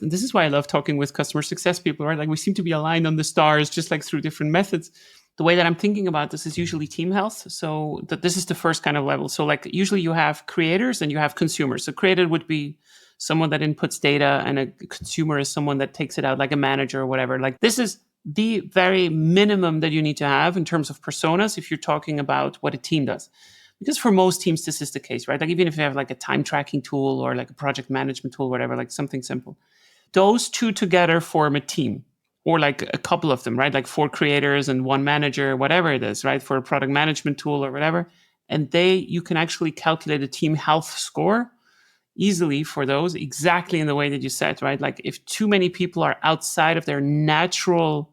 And this is why I love talking with customer success people, right? Like, we seem to be aligned on the stars, just like through different methods. The way that I'm thinking about this is usually team health. So that this is the first kind of level. So like, usually you have creators and you have consumers. So creator would be someone that inputs data, and a consumer is someone that takes it out, like a manager or whatever. Like, this is the very minimum that you need to have in terms of personas if you're talking about what a team does. Because for most teams, this is the case, right? Like, even if you have like a time tracking tool or like a project management tool, whatever, like something simple, those two together form a team, or like a couple of them, right? Like 4 creators and 1 manager, whatever it is, right? For a product management tool or whatever. And you can actually calculate a team health score easily for those, exactly in the way that you said, right? Like, if too many people are outside of their natural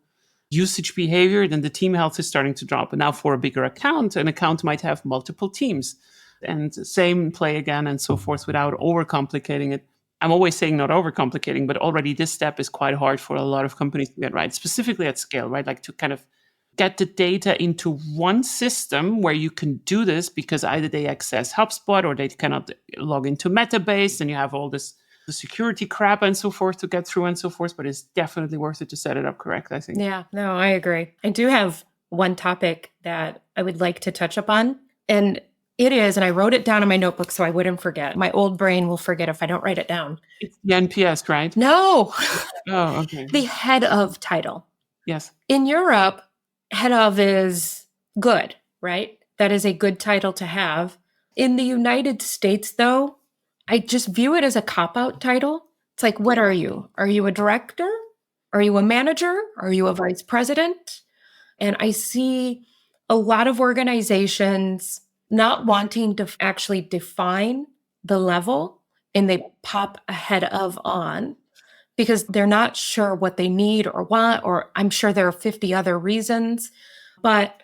usage behavior, then the team health is starting to drop. And now for a bigger account, an account might have multiple teams, and same play again and so forth, without overcomplicating it. I'm always saying not overcomplicating, but already this step is quite hard for a lot of companies to get right, specifically at scale, right? Like, to kind of get the data into one system where you can do this, because either they access HubSpot or they cannot log into Metabase, and you have all this the security crap and so forth to get through and so forth. But it's definitely worth it to set it up correct, I think. Yeah, no, I agree. I do have one topic that I would like to touch upon, and it is, and I wrote it down in my notebook so I wouldn't forget. My old brain will forget if I don't write it down. It's the NPS, right? No, Oh, okay. the head of title. Yes. In Europe, head of is good, right? That is a good title to have. In the United States, though, I just view it as a cop-out title. It's like, what are you? Are you a director? Are you a manager? Are you a vice president? And I see a lot of organizations not wanting to actually define the level, and they pop a head of on because they're not sure what they need or want, or I'm sure there are 50 other reasons. But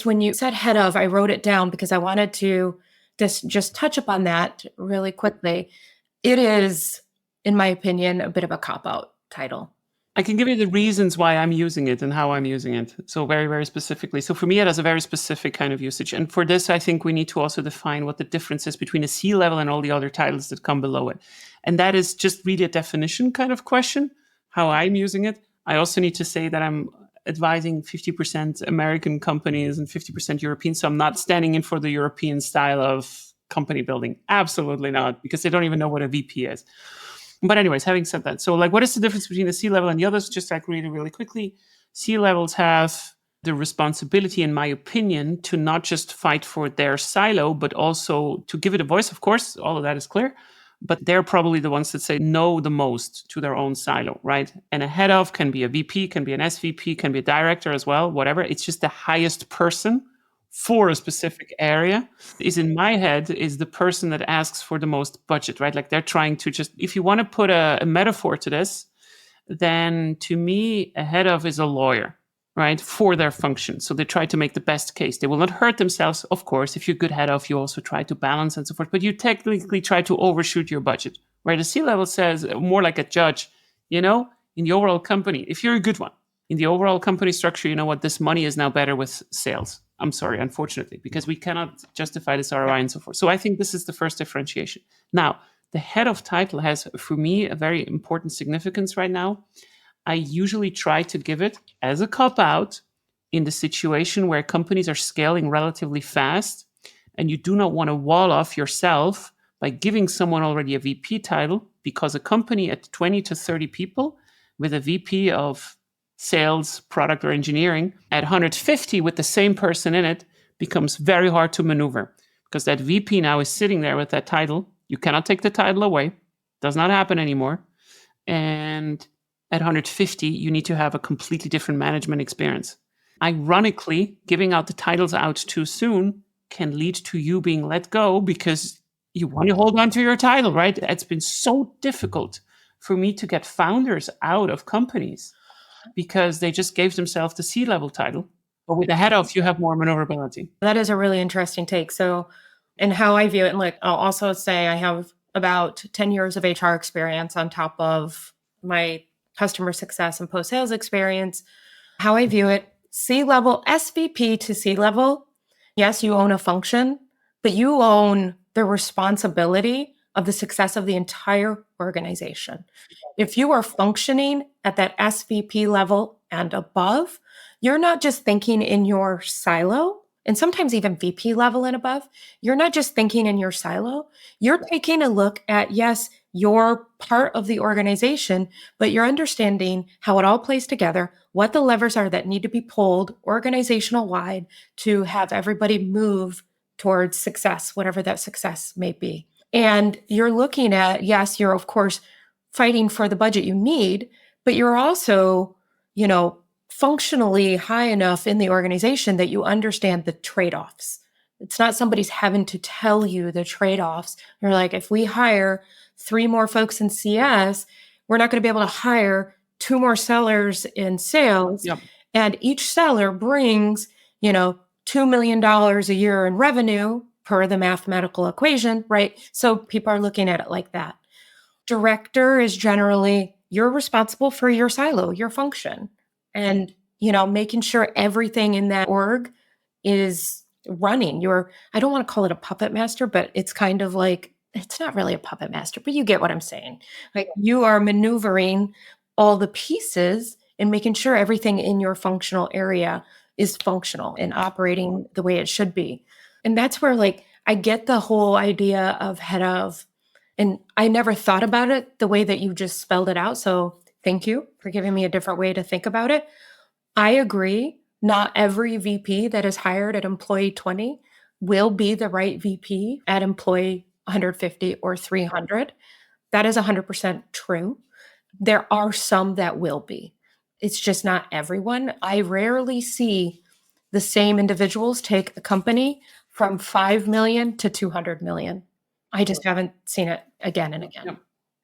when you said head of, I wrote it down because I wanted to just touch upon that really quickly. It is, in my opinion, a bit of a cop-out title. I can give you the reasons why I'm using it and how I'm using it. So very, very specifically. So for me, it has a very specific kind of usage. And for this, I think we need to also define what the difference is between a C-level and all the other titles that come below it. And that is just really a definition kind of question, how I'm using it. I also need to say that I'm advising 50% American companies and 50% European. So I'm not standing in for the European style of company building. Absolutely not, because they don't even know what a VP is. But anyways, having said that, so like, what is the difference between the C-level and the others? Just like really quickly, C-levels have the responsibility, in my opinion, to not just fight for their silo, but also to give it a voice. Of course, all of that is clear, but they're probably the ones that say no the most to their own silo, right? And a head of can be a VP, can be an SVP, can be a director as well, whatever. It's just the highest person for a specific area is, in my head, is the person that asks for the most budget, right? Like they're trying to just, if you want to put a metaphor to this, then to me, a head of is a lawyer, right? For their function. So they try to make the best case. They will not hurt themselves. Of course, if you're good head of, you also try to balance and so forth, but you technically try to overshoot your budget, right? A C-level says more like a judge, in the overall company, if you're a good one, in the overall company structure, you know what, this money is now better with sales. I'm sorry, unfortunately, because we cannot justify this ROI and so forth. So I think this is the first differentiation. Now, the head of title has, for me, a very important significance right now. I usually try to give it as a cop-out in the situation where companies are scaling relatively fast and you do not want to wall off yourself by giving someone already a VP title, because a company at 20 to 30 people with a VP of sales, product, or engineering at 150 with the same person in it becomes very hard to maneuver, because that VP now is sitting there with that title. You cannot take the title away. Does not happen anymore. And at 150, you need to have a completely different management experience. Ironically, giving out the titles out too soon can lead to you being let go because you want to hold on to your title, right? It's been so difficult for me to get founders out of companies because they just gave themselves the C-level title. But with the head of, you have more maneuverability. That is a really interesting take. So, and how I view it, and like, I'll also say I have about 10 years of HR experience on top of my customer success and post-sales experience. How I view it, C-level, SVP to C-level, yes, you own a function, but you own the responsibility of the success of the entire organization. If you are functioning at that SVP level and above, you're not just thinking in your silo, and sometimes even VP level and above, you're not just thinking in your silo. You're taking a look at, yes, you're part of the organization, but you're understanding how it all plays together, what the levers are that need to be pulled organizational wide to have everybody move towards success, whatever that success may be. And you're looking at, yes, you're of course fighting for the budget you need, but you're also, functionally high enough in the organization that you understand the trade-offs. It's not somebody's having to tell you the trade-offs. You're like, if we hire 3 more folks in CS, we're not going to be able to hire 2 more sellers in sales. Yep. And each seller brings, $2 million a year in revenue per the mathematical equation, right? So people are looking at it like that. Director is generally, you're responsible for your silo, your function. And making sure everything in that org is running. I don't want to call it a puppet master, but it's kind of like, it's not really a puppet master, but you get what I'm saying. Like, you are maneuvering all the pieces and making sure everything in your functional area is functional and operating the way it should be. And that's where, like, I get the whole idea of head of, and I never thought about it the way that you just spelled it out. So thank you for giving me a different way to think about it. I agree. Not every VP that is hired at employee 20 will be the right VP at employee 150 or 300. That is 100% true. There are some that will be. It's just not everyone. I rarely see the same individuals take a company from 5 million to 200 million. I just haven't seen it again and again.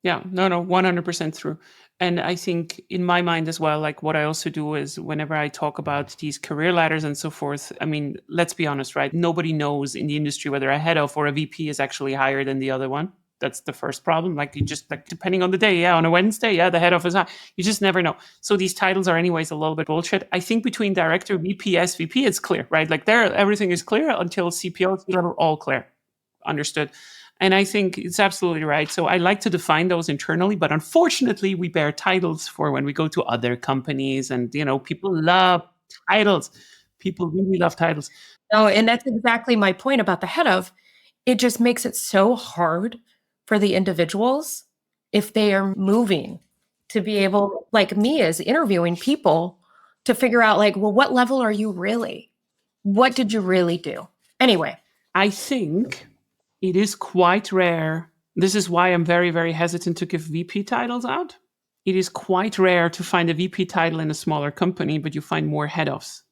Yeah, no, 100% true. And I think in my mind as well, like what I also do is whenever I talk about these career ladders and so forth, I mean, let's be honest, right? Nobody knows in the industry whether a head of or a VP is actually higher than the other one. That's the first problem. Like, you just, like, depending on the day, on a Wednesday, the head of is high. You just never know. So these titles are anyways a little bit bullshit. I think between director, VP, SVP, it's clear, right? Like, there, everything is clear until CPO, are all clear. Understood. And I think it's absolutely right. So I like to define those internally, but unfortunately, we bear titles for when we go to other companies, and people love titles. People really love titles. Oh, and that's exactly my point about the head of. It just makes it so hard for the individuals, if they are moving, to be able, like me, as interviewing people, to figure out, like, well, what level are you really? What did you really do? Anyway, I think it is quite rare. This is why I'm very, very hesitant to give VP titles out. It is quite rare to find a VP title in a smaller company, but you find more head ofs,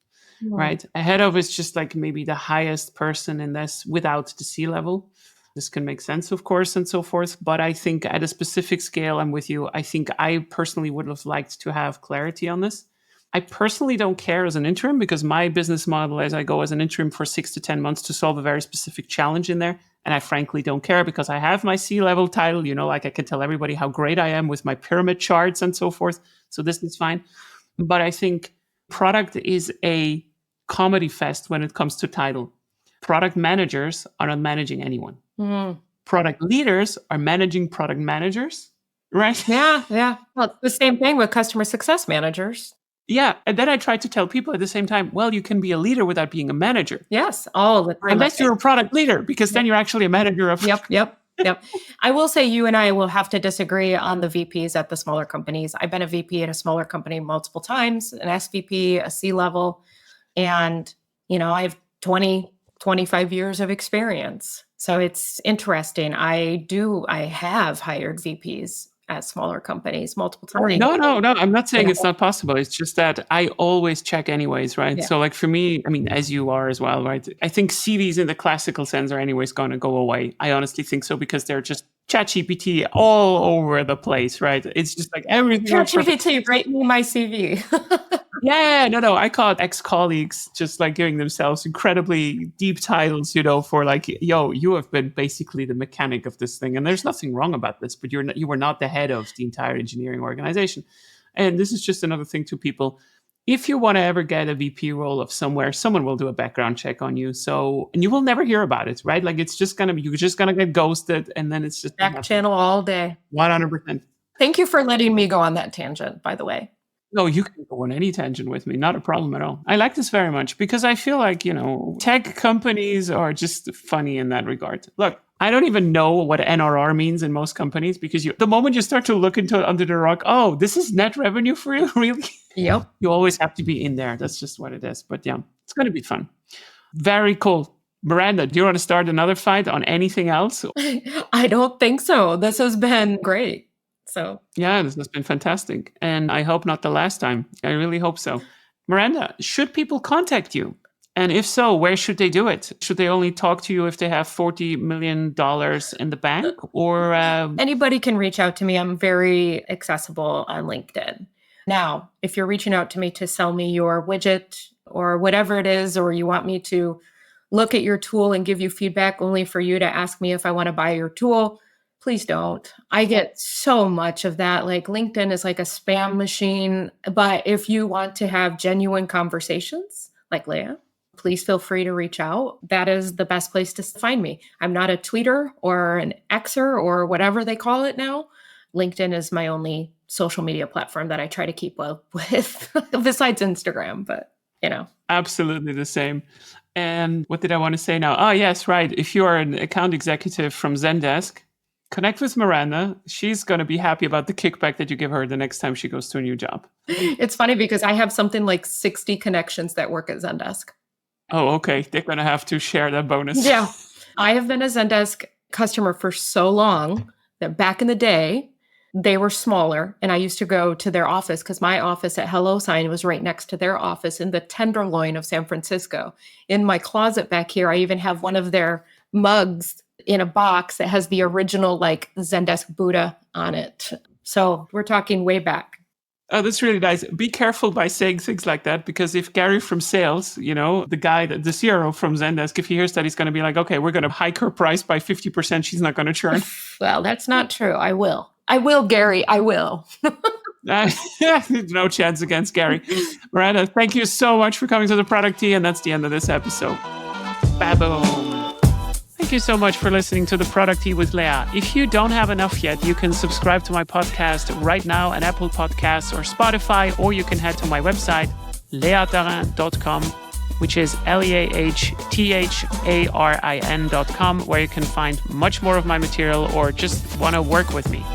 right? A head of is just like maybe the highest person in this without the C-level. This can make sense, of course, and so forth. But I think at a specific scale, I'm with you. I think I personally would have liked to have clarity on this. I personally don't care as an interim, because my business model is I go as an interim for 6 to 10 months to solve a very specific challenge in there. And I frankly don't care, because I have my C-level title, like I can tell everybody how great I am with my pyramid charts and so forth. So this is fine. But I think product is a comedy fest when it comes to title. Product managers are not managing anyone. Product leaders are managing product managers, right? Yeah. Well, it's the same thing with customer success managers. Yeah. And then I try to tell people at the same time, well, you can be a leader without being a manager. Yes, all the time. Unless you're a product leader, because then you're actually a manager of... Yep. I will say you and I will have to disagree on the VPs at the smaller companies. I've been a VP at a smaller company multiple times, an SVP, a C-level, and, I have 20, 25 years of experience. So it's interesting. I have hired VPs at smaller companies multiple times. No. I'm not saying it's not possible. It's just that I always check anyways, right? Yeah. So like for me, I mean, as you are as well, right? I think CVs in the classical sense are anyways going to go away. I honestly think so, because they're just ChatGPT all over the place, right? It's just like everything. ChatGPT, write me my CV. Yeah, no. I caught ex-colleagues just like giving themselves incredibly deep titles, for like, yo, you have been basically the mechanic of this thing. And there's nothing wrong about this, but you were not the head of the entire engineering organization. And this is just another thing to people. If you want to ever get a VP role of somewhere, someone will do a background check on you. And you will never hear about it, right? Like, you're just going to get ghosted, and then it's just back channel all day. 100%. Thank you for letting me go on that tangent, by the way. No, you can go on any tangent with me. Not a problem at all. I like this very much, because I feel like, tech companies are just funny in that regard. Look, I don't even know what NRR means in most companies, because the moment you start to look into it under the rug, oh, this is net revenue for you? Really? Yep. You always have to be in there. That's just what it is. But yeah, it's going to be fun. Very cool. Miranda, do you want to start another fight on anything else? I don't think so. This has been great. So yeah, this has been fantastic. And I hope not the last time. I really hope so. Miranda, should people contact you? And if so, where should they do it? Should they only talk to you if they have $40 million in the bank? Or anybody can reach out to me. I'm very accessible on LinkedIn. Now, if you're reaching out to me to sell me your widget or whatever it is, or you want me to look at your tool and give you feedback only for you to ask me if I want to buy your tool, Please don't. I get so much of that. Like LinkedIn is like a spam machine. But if you want to have genuine conversations, like Leah, please feel free to reach out. That is the best place to find me. I'm not a tweeter or an Xer or whatever they call it now. LinkedIn is my only social media platform that I try to keep up with besides Instagram, but Absolutely the same. And what did I want to say now? Oh, yes, right. If you are an account executive from Zendesk, connect with Miranda. She's going to be happy about the kickback that you give her the next time she goes to a new job. It's funny because I have something like 60 connections that work at Zendesk. Oh, okay. They're going to have to share that bonus. Yeah. I have been a Zendesk customer for so long that back in the day, they were smaller and I used to go to their office because my office at HelloSign was right next to their office in the Tenderloin of San Francisco. In my closet back here, I even have one of their mugs in a box that has the original like Zendesk Buddha on it. So we're talking way back. Oh, that's really nice. Be careful by saying things like that, because if Gary from sales, the guy, the CRO from Zendesk, if he hears that, he's going to be like, okay, we're going to hike her price by 50%. She's not going to churn. Well, that's not true. I will, Gary. I will. No chance against Gary. Miranda, thank you so much for coming to the Product Tea. And that's the end of this episode. Baboom. Thank you so much for listening to the Product Tea with Leah. If you don't have enough yet, you can subscribe to my podcast right now on Apple Podcasts or Spotify, or you can head to my website, leahtarin.com, which is leahtarin.com, where you can find much more of my material or just want to work with me.